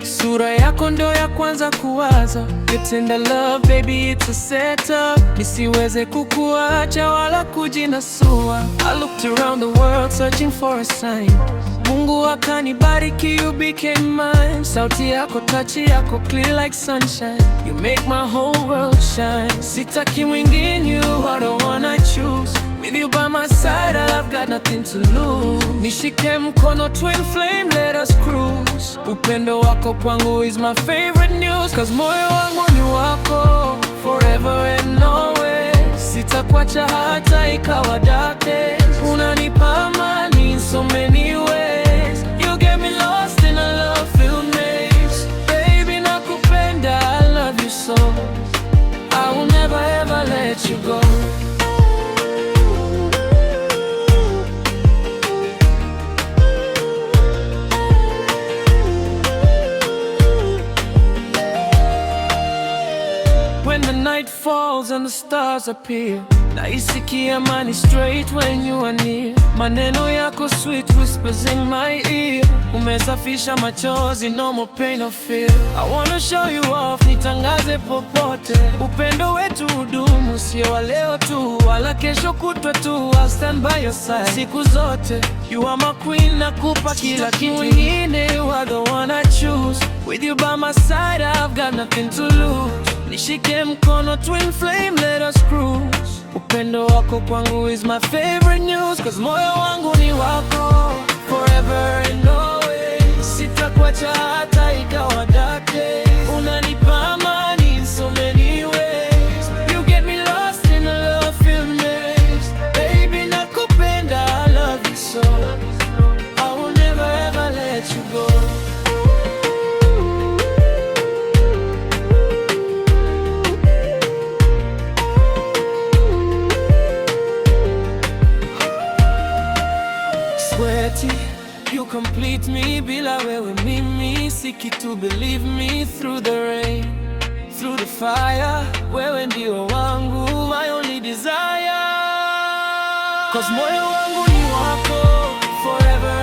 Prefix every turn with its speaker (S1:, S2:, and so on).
S1: Sura yako ndo ya kwanza kuwaza. Your tender love baby, it's a setup. Nisiweze kukuacha wala kujinasua. I looked around the world searching for a sign. Mungu akanibariki, you became mine. Sauti yako, touch yako, clear like sunshine. You make my whole world shine. Sitaki mwingine, you are the one I choose. With you by my side, I've got nothing to lose. Nishike mkono, twin flame, let us cruise. Upendo wako kwangu is my favorite news. Cause moyo wangu ni wako, forever and always. Sitakuacha hata ikawa dark days. Unanipa amani in so many ways. You get me lost in a love-filled maze. Baby nakupenda, I love you so. I will never ever let you go. When the night falls and the stars appear, naisikia amani straight when you are near. Maneno yako sweet whispers in my ear. Umesafisha machozi, no more pain or fear. I wanna show you off, nitangaze popote. Upendo wetu hudumu, sio wa leo tu, wala kesho kutwa tu. I'll stand by your side siku zote. You are my queen, nakupa kila kitu. You are the one I choose. With you by my side, I've got nothing to lose. Nishike mkono, twin flame, let us cruise. Upendo wako kwangu is my favorite news. Cause moyo wangu ni wako, forever and always. Sitakuacha hata ikawa dark days. Unanipa amani in so many ways. You get me lost in a love-filled maze. Baby nakupenda, I love you so. I will never ever let you go. You complete me, bila wewe mimi si kitu, believe me. Through the rain, through the fire, wewe ndio wangu, my only desire. Cause moyo wangu ni wako, forever